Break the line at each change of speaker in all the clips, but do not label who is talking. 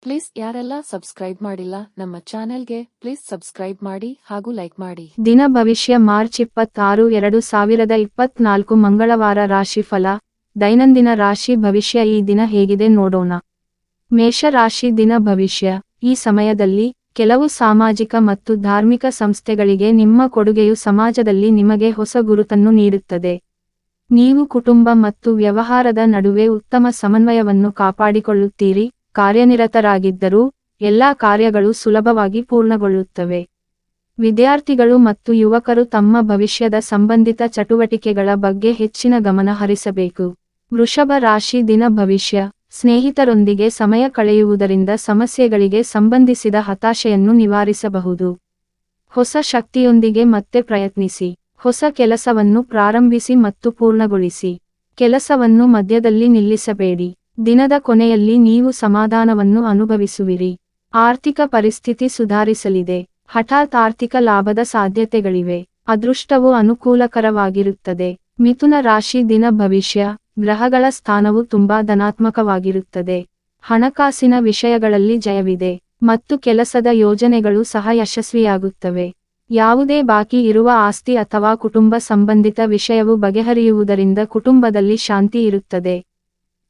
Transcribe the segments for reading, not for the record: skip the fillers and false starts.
Please ಯಾರೆಲ್ಲ subscribe ಮಾಡಿಲ್ಲ ನಮ್ಮ ಚಾನೆಲ್ಗೆ ಪ್ಲೀಸ್ ಸಬ್ಸ್ಕ್ರೈಬ್ ಮಾಡಿ ಹಾಗೂ ಲೈಕ್ ಮಾಡಿ.
ದಿನ ಭವಿಷ್ಯ ಮಾರ್ಚ್ 26, 2024 ಮಂಗಳವಾರ. ರಾಶಿಫಲ. ದೈನಂದಿನ ರಾಶಿ ಭವಿಷ್ಯ. ಈ ದಿನ ಹೇಗಿದೆ ನೋಡೋಣ. ಮೇಷ ರಾಶಿ. ದಿನ ಭವಿಷ್ಯ. ಈ ಸಮಯದಲ್ಲಿ ಕೆಲವು ಸಾಮಾಜಿಕ ಮತ್ತು ಧಾರ್ಮಿಕ ಸಂಸ್ಥೆಗಳಿಗೆ ನಿಮ್ಮ ಕೊಡುಗೆಯು ಸಮಾಜದಲ್ಲಿ ನಿಮಗೆ ಹೊಸ ಗುರುತನ್ನು ನೀಡುತ್ತದೆ. ನೀವು ಕುಟುಂಬ ಮತ್ತು ವ್ಯವಹಾರದ ನಡುವೆ ಉತ್ತಮ ಸಮನ್ವಯವನ್ನು ಕಾಪಾಡಿಕೊಳ್ಳುತ್ತೀರಿ. ಕಾರ್ಯನಿರತರಾಗಿದ್ದರೂ ಎಲ್ಲಾ ಕಾರ್ಯಗಳು ಸುಲಭವಾಗಿ ಪೂರ್ಣಗೊಳ್ಳುತ್ತವೆ. ವಿದ್ಯಾರ್ಥಿಗಳು ಮತ್ತು ಯುವಕರು ತಮ್ಮ ಭವಿಷ್ಯದ ಸಂಬಂಧಿತ ಚಟುವಟಿಕೆಗಳ ಬಗ್ಗೆ ಹೆಚ್ಚಿನ ಗಮನ ಹರಿಸಬೇಕು. ವೃಷಭ ರಾಶಿ. ದಿನ ಭವಿಷ್ಯ. ಸ್ನೇಹಿತರೊಂದಿಗೆ ಸಮಯ ಕಳೆಯುವುದರಿಂದ ಸಮಸ್ಯೆಗಳಿಗೆ ಸಂಬಂಧಿಸಿದ ಹತಾಶೆಯನ್ನು ನಿವಾರಿಸಬಹುದು. ಹೊಸ ಶಕ್ತಿಯೊಂದಿಗೆ ಮತ್ತೆ ಪ್ರಯತ್ನಿಸಿ. ಹೊಸ ಕೆಲಸವನ್ನು ಪ್ರಾರಂಭಿಸಿ ಮತ್ತು ಪೂರ್ಣಗೊಳಿಸಿ. ಕೆಲಸವನ್ನು ಮಧ್ಯದಲ್ಲಿ ನಿಲ್ಲಿಸಬೇಡಿ. ದಿನದ ಕೊನೆಯಲ್ಲಿ ನೀವು ಸಮಾಧಾನವನ್ನು ಅನುಭವಿಸುವಿರಿ. ಆರ್ಥಿಕ ಪರಿಸ್ಥಿತಿ ಸುಧಾರಿಸಲಿದೆ. ಹಠಾತ್ ಆರ್ಥಿಕ ಲಾಭದ ಸಾಧ್ಯತೆಗಳಿವೆ. ಅದೃಷ್ಟವು ಅನುಕೂಲಕರವಾಗಿರುತ್ತದೆ. ಮಿಥುನ ರಾಶಿ. ದಿನ ಭವಿಷ್ಯ. ಗ್ರಹಗಳ ಸ್ಥಾನವು ತುಂಬಾ ಧನಾತ್ಮಕವಾಗಿರುತ್ತದೆ. ಹಣಕಾಸಿನ ವಿಷಯಗಳಲ್ಲಿ ಜಯವಿದೆ ಮತ್ತು ಕೆಲಸದ ಯೋಜನೆಗಳು ಸಹ ಯಶಸ್ವಿಯಾಗುತ್ತವೆ. ಯಾವುದೇ ಬಾಕಿ ಇರುವ ಆಸ್ತಿ ಅಥವಾ ಕುಟುಂಬ ಸಂಬಂಧಿತ ವಿಷಯವು ಬಗೆಹರಿಯುವುದರಿಂದ ಕುಟುಂಬದಲ್ಲಿ ಶಾಂತಿ ಇರುತ್ತದೆ.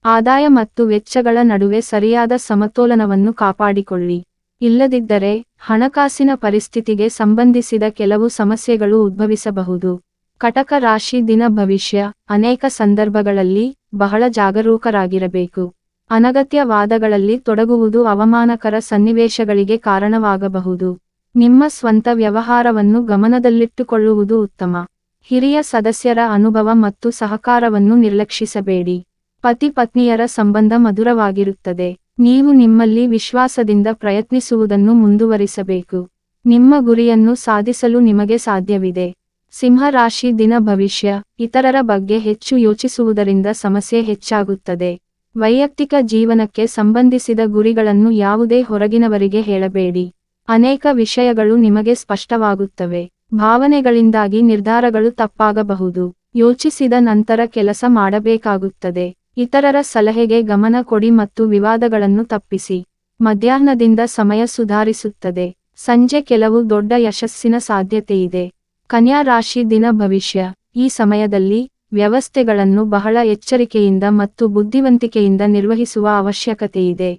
ಆದಾಯ ಮತ್ತು ವೆಚ್ಚಗಳ ನಡುವೆ ಸರಿಯಾದ ಸಮತೋಲನವನ್ನು ಕಾಪಾಡಿಕೊಳ್ಳಿ. ಇಲ್ಲದಿದ್ದರೆ ಹಣಕಾಸಿನ ಪರಿಸ್ಥಿತಿಗೆ ಸಂಬಂಧಿಸಿದ ಕೆಲವು ಸಮಸ್ಯೆಗಳು ಉದ್ಭವಿಸಬಹುದು. ಕಟಕ ರಾಶಿ. ದಿನ ಭವಿಷ್ಯ. ಅನೇಕ ಸಂದರ್ಭಗಳಲ್ಲಿ ಬಹಳ ಜಾಗರೂಕರಾಗಿರಬೇಕು. ಅನಗತ್ಯ ವಾದಗಳಲ್ಲಿ ತೊಡಗುವುದು ಅವಮಾನಕರ ಸನ್ನಿವೇಶಗಳಿಗೆ ಕಾರಣವಾಗಬಹುದು. ನಿಮ್ಮ ಸ್ವಂತ ವ್ಯವಹಾರವನ್ನು ಗಮನದಲ್ಲಿಟ್ಟುಕೊಳ್ಳುವುದು ಉತ್ತಮ. ಹಿರಿಯ ಸದಸ್ಯರ ಅನುಭವ ಮತ್ತು ಸಹಕಾರವನ್ನು ನಿರ್ಲಕ್ಷಿಸಬೇಡಿ. ಪತಿ ಪತ್ನಿಯರ ಸಂಬಂಧ ಮಧುರವಾಗಿರುತ್ತದೆ. ನೀವು ನಿಮ್ಮಲ್ಲಿ ವಿಶ್ವಾಸದಿಂದ ಪ್ರಯತ್ನಿಸುವುದನ್ನು ಮುಂದುವರಿಸಬೇಕು. ನಿಮ್ಮ ಗುರಿಯನ್ನು ಸಾಧಿಸಲು ನಿಮಗೆ ಸಾಧ್ಯವಿದೆ. ಸಿಂಹ ರಾಶಿ. ದಿನ ಭವಿಷ್ಯ. ಇತರರ ಬಗ್ಗೆ ಹೆಚ್ಚು ಯೋಚಿಸುವುದರಿಂದ ಸಮಸ್ಯೆ ಹೆಚ್ಚಾಗುತ್ತದೆ. ವೈಯಕ್ತಿಕ ಜೀವನಕ್ಕೆ ಸಂಬಂಧಿಸಿದ ಗುರಿಗಳನ್ನು ಯಾವುದೇ ಹೊರಗಿನವರಿಗೆ ಹೇಳಬೇಡಿ. ಅನೇಕ ವಿಷಯಗಳು ನಿಮಗೆ ಸ್ಪಷ್ಟವಾಗುತ್ತವೆ. ಭಾವನೆಗಳಿಂದಾಗಿ ನಿರ್ಧಾರಗಳು ತಪ್ಪಾಗಬಹುದು. ಯೋಚಿಸಿದ ನಂತರ ಕೆಲಸ ಮಾಡಬೇಕಾಗುತ್ತದೆ. ಇತರರ ಸಲಹೆಗೆ ಗಮನ ಕೊಡಿ ಮತ್ತು ವಿವಾದಗಳನ್ನು ತಪ್ಪಿಸಿ. ಮಧ್ಯಾಹ್ನದಿಂದ ಸಮಯ ಸುಧಾರಿಸುತ್ತದೆ. ಸಂಜೆ ಕೆಲವು ದೊಡ್ಡ ಯಶಸ್ಸಿನ ಸಾಧ್ಯತೆಯಿದೆ. ಕನ್ಯಾ ರಾಶಿ. ದಿನ ಭವಿಷ್ಯ. ಈ ಸಮಯದಲ್ಲಿ ವ್ಯವಸ್ಥೆಗಳನ್ನು ಬಹಳ ಎಚ್ಚರಿಕೆಯಿಂದ ಮತ್ತು ಬುದ್ಧಿವಂತಿಕೆಯಿಂದ ನಿರ್ವಹಿಸುವ ಅವಶ್ಯಕತೆಯಿದೆ.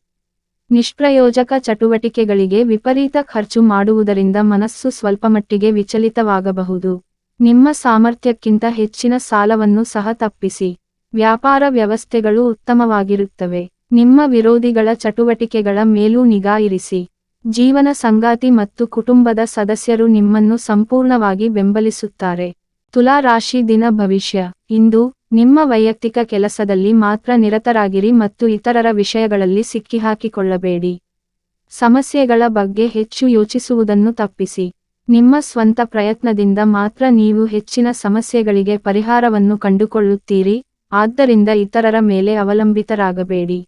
ನಿಷ್ಪ್ರಯೋಜಕ ಚಟುವಟಿಕೆಗಳಿಗೆ ವಿಪರೀತ ಖರ್ಚು ಮಾಡುವುದರಿಂದ ಮನಸ್ಸು ಸ್ವಲ್ಪಮಟ್ಟಿಗೆ ವಿಚಲಿತವಾಗಬಹುದು. ನಿಮ್ಮ ಸಾಮರ್ಥ್ಯಕ್ಕಿಂತ ಹೆಚ್ಚಿನ ಸಾಲವನ್ನು ಸಹ ತಪ್ಪಿಸಿ. ವ್ಯಾಪಾರ ವ್ಯವಸ್ಥೆಗಳು ಉತ್ತಮವಾಗಿರುತ್ತವೆ. ನಿಮ್ಮ ವಿರೋಧಿಗಳ ಚಟುವಟಿಕೆಗಳ ಮೇಲೂ ನಿಗಾ ಇರಿಸಿ. ಜೀವನ ಸಂಗಾತಿ ಮತ್ತು ಕುಟುಂಬದ ಸದಸ್ಯರು ನಿಮ್ಮನ್ನು ಸಂಪೂರ್ಣವಾಗಿ ಬೆಂಬಲಿಸುತ್ತಾರೆ. ತುಲಾ ರಾಶಿ. ದಿನ ಭವಿಷ್ಯ. ಇಂದು ನಿಮ್ಮ ವೈಯಕ್ತಿಕ ಕೆಲಸದಲ್ಲಿ ಮಾತ್ರ ನಿರತರಾಗಿರಿ ಮತ್ತು ಇತರರ ವಿಷಯಗಳಲ್ಲಿ ಸಿಕ್ಕಿಹಾಕಿಕೊಳ್ಳಬೇಡಿ. ಸಮಸ್ಯೆಗಳ ಬಗ್ಗೆ ಹೆಚ್ಚು ಯೋಚಿಸುವುದನ್ನು ತಪ್ಪಿಸಿ. ನಿಮ್ಮ ಸ್ವಂತ ಪ್ರಯತ್ನದಿಂದ ಮಾತ್ರ ನೀವು ಹೆಚ್ಚಿನ ಸಮಸ್ಯೆಗಳಿಗೆ ಪರಿಹಾರವನ್ನು ಕಂಡುಕೊಳ್ಳುತ್ತೀರಿ. ಆದ್ದರಿಂದ ಇತರರ ಮೇಲೆ ಅವಲಂಬಿತರಾಗಬೇಡಿ.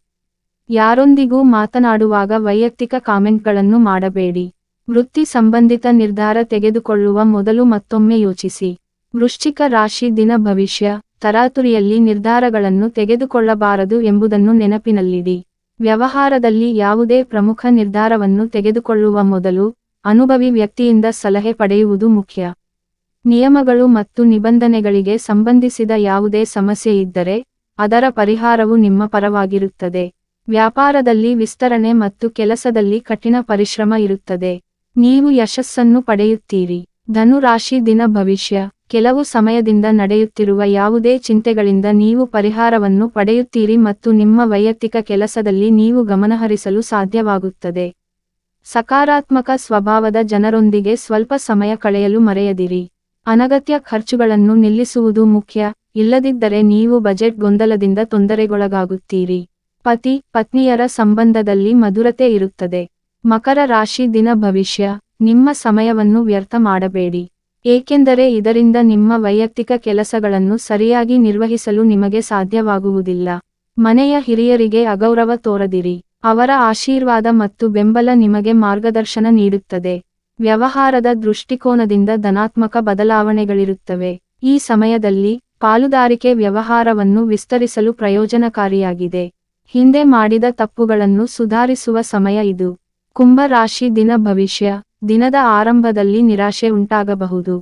ಯಾರೊಂದಿಗೂ ಮಾತನಾಡುವಾಗ ವೈಯಕ್ತಿಕ ಕಾಮೆಂಟ್ಗಳನ್ನು ಮಾಡಬೇಡಿ. ವೃತ್ತಿ ಸಂಬಂಧಿತ ನಿರ್ಧಾರ ತೆಗೆದುಕೊಳ್ಳುವ ಮೊದಲು ಮತ್ತೊಮ್ಮೆ ಯೋಚಿಸಿ. ವೃಶ್ಚಿಕ ರಾಶಿ. ದಿನ ಭವಿಷ್ಯ. ತರಾತುರಿಯಲ್ಲಿ ನಿರ್ಧಾರಗಳನ್ನು ತೆಗೆದುಕೊಳ್ಳಬಾರದು ಎಂಬುದನ್ನು ನೆನಪಿನಲ್ಲಿಡಿ. ವ್ಯವಹಾರದಲ್ಲಿ ಯಾವುದೇ ಪ್ರಮುಖ ನಿರ್ಧಾರವನ್ನು ತೆಗೆದುಕೊಳ್ಳುವ ಮೊದಲು ಅನುಭವಿ ವ್ಯಕ್ತಿಯಿಂದ ಸಲಹೆ ಪಡೆಯುವುದು ಮುಖ್ಯ. ನಿಯಮಗಳು ಮತ್ತು ನಿಬಂಧನೆಗಳಿಗೆ ಸಂಬಂಧಿಸಿದ ಯಾವುದೇ ಸಮಸ್ಯೆ ಇದ್ದರೆ ಅದರ ಪರಿಹಾರವು ನಿಮ್ಮ ಪರವಾಗಿರುತ್ತದೆ. ವ್ಯಾಪಾರದಲ್ಲಿ ವಿಸ್ತರಣೆ ಮತ್ತು ಕೆಲಸದಲ್ಲಿ ಕಠಿಣ ಪರಿಶ್ರಮ ಇರುತ್ತದೆ. ನೀವು ಯಶಸ್ಸನ್ನು ಪಡೆಯುತ್ತೀರಿ. ಧನು ರಾಶಿ. ದಿನ ಭವಿಷ್ಯ. ಕೆಲವು ಸಮಯದಿಂದ ನಡೆಯುತ್ತಿರುವ ಯಾವುದೇ ಚಿಂತೆಗಳಿಂದ ನೀವು ಪರಿಹಾರವನ್ನು ಪಡೆಯುತ್ತೀರಿ ಮತ್ತು ನಿಮ್ಮ ವೈಯಕ್ತಿಕ ಕೆಲಸದಲ್ಲಿ ನೀವು ಗಮನಹರಿಸಲು ಸಾಧ್ಯವಾಗುತ್ತದೆ. ಸಕಾರಾತ್ಮಕ ಸ್ವಭಾವದ ಜನರೊಂದಿಗೆ ಸ್ವಲ್ಪ ಸಮಯ ಕಳೆಯಲು ಮರೆಯದಿರಿ. ಅನಗತ್ಯ ಖರ್ಚುಗಳನ್ನು ನಿಲ್ಲಿಸುವುದು ಮುಖ್ಯ. ಇಲ್ಲದಿದ್ದರೆ ನೀವು ಬಜೆಟ್ ಗೊಂದಲದಿಂದ ತೊಂದರೆಗೊಳಗಾಗುತ್ತೀರಿ. ಪತಿ ಪತ್ನಿಯರ ಸಂಬಂಧದಲ್ಲಿ ಮಧುರತೆ ಇರುತ್ತದೆ. ಮಕರ ರಾಶಿ. ದಿನ ಭವಿಷ್ಯ. ನಿಮ್ಮ ಸಮಯವನ್ನು ವ್ಯರ್ಥ ಮಾಡಬೇಡಿ, ಏಕೆಂದರೆ ಇದರಿಂದ ನಿಮ್ಮ ವೈಯಕ್ತಿಕ ಕೆಲಸಗಳನ್ನು ಸರಿಯಾಗಿ ನಿರ್ವಹಿಸಲು ನಿಮಗೆ ಸಾಧ್ಯವಾಗುವುದಿಲ್ಲ. ಮನೆಯ ಹಿರಿಯರಿಗೆ ಅಗೌರವ ತೋರದಿರಿ. ಅವರ ಆಶೀರ್ವಾದ ಮತ್ತು ಬೆಂಬಲ ನಿಮಗೆ ಮಾರ್ಗದರ್ಶನ ನೀಡುತ್ತದೆ. ವ್ಯವಹಾರದ ದೃಷ್ಟಿಕೋನದಿಂದ ಧನಾತ್ಮಕ ಬದಲಾವಣೆಗಳಿರುತ್ತವೆ. ಈ ಸಮಯದಲ್ಲಿ ಪಾಲುದಾರಿಕೆ ವ್ಯವಹಾರವನ್ನು ವಿಸ್ತರಿಸಲು ಪ್ರಯೋಜನಕಾರಿಯಾಗಿದೆ. ಹಿಂದೆ ಮಾಡಿದ ತಪ್ಪುಗಳನ್ನು ಸುಧಾರಿಸುವ ಸಮಯ ಇದು. ಕುಂಭ ರಾಶಿ ದಿನ ಭವಿಷ್ಯ. ದಿನದ ಆರಂಭದಲ್ಲಿ ನಿರಾಶೆ ಉಂಟಾಗಬಹುದು.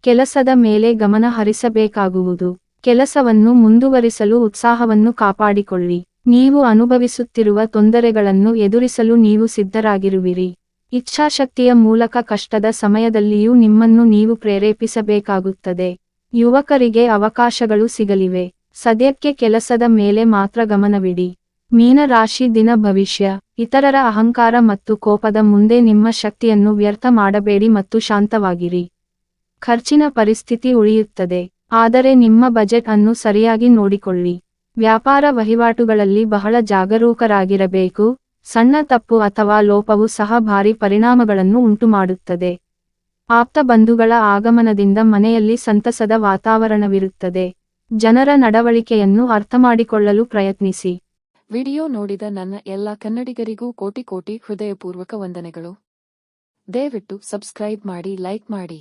ಕೆಲಸದ ಮೇಲೆ ಗಮನ ಹರಿಸಬೇಕಾಗುವುದು. ಕೆಲಸವನ್ನು ಮುಂದುವರಿಸಲು ಉತ್ಸಾಹವನ್ನು ಕಾಪಾಡಿಕೊಳ್ಳಿ. ನೀವು ಅನುಭವಿಸುತ್ತಿರುವ ತೊಂದರೆಗಳನ್ನು ಎದುರಿಸಲು ನೀವು ಸಿದ್ಧರಾಗಿರುವಿರಿ. ಇಚ್ಛಾಶಕ್ತಿಯ ಮೂಲಕ ಕಷ್ಟದ ಸಮಯದಲ್ಲಿಯೂ ನಿಮ್ಮನ್ನು ನೀವು ಪ್ರೇರೇಪಿಸಬೇಕಾಗುತ್ತದೆ. ಯುವಕರಿಗೆ ಅವಕಾಶಗಳು ಸಿಗಲಿವೆ. ಸದ್ಯಕ್ಕೆ ಕೆಲಸದ ಮೇಲೆ ಮಾತ್ರ ಗಮನವಿಡಿ. ಮೀನ ರಾಶಿ ದಿನ ಭವಿಷ್ಯ. ಇತರರ ಅಹಂಕಾರ ಮತ್ತು ಕೋಪದ ಮುಂದೆ ನಿಮ್ಮ ಶಕ್ತಿಯನ್ನು ವ್ಯರ್ಥ ಮಾಡಬೇಡಿ ಮತ್ತು ಶಾಂತವಾಗಿರಿ. ಖರ್ಚಿನ ಪರಿಸ್ಥಿತಿ ಉಳಿಯುತ್ತದೆ, ಆದರೆ ನಿಮ್ಮ ಬಜೆಟ್ ಅನ್ನು ಸರಿಯಾಗಿ ನೋಡಿಕೊಳ್ಳಿ. ವ್ಯಾಪಾರ ವಹಿವಾಟುಗಳಲ್ಲಿ ಬಹಳ ಜಾಗರೂಕರಾಗಿರಬೇಕು. ಸಣ್ಣ ತಪ್ಪು ಅಥವಾ ಲೋಪವು ಸಹ ಭಾರಿ ಪರಿಣಾಮಗಳನ್ನು ಉಂಟುಮಾಡುತ್ತದೆ. ಆಪ್ತ ಬಂಧುಗಳ ಆಗಮನದಿಂದ ಮನೆಯಲ್ಲಿ ಸಂತಸದ ವಾತಾವರಣವಿರುತ್ತದೆ. ಜನರ ನಡವಳಿಕೆಯನ್ನು ಅರ್ಥಮಾಡಿಕೊಳ್ಳಲು ಪ್ರಯತ್ನಿಸಿ.
ವಿಡಿಯೋ ನೋಡಿದ ನನ್ನ ಎಲ್ಲ ಕನ್ನಡಿಗರಿಗೂ ಕೋಟಿ ಕೋಟಿ ಹೃದಯಪೂರ್ವಕ ವಂದನೆಗಳು. ದಯವಿಟ್ಟು ಸಬ್ಸ್ಕ್ರೈಬ್ ಮಾಡಿ, ಲೈಕ್ ಮಾಡಿ.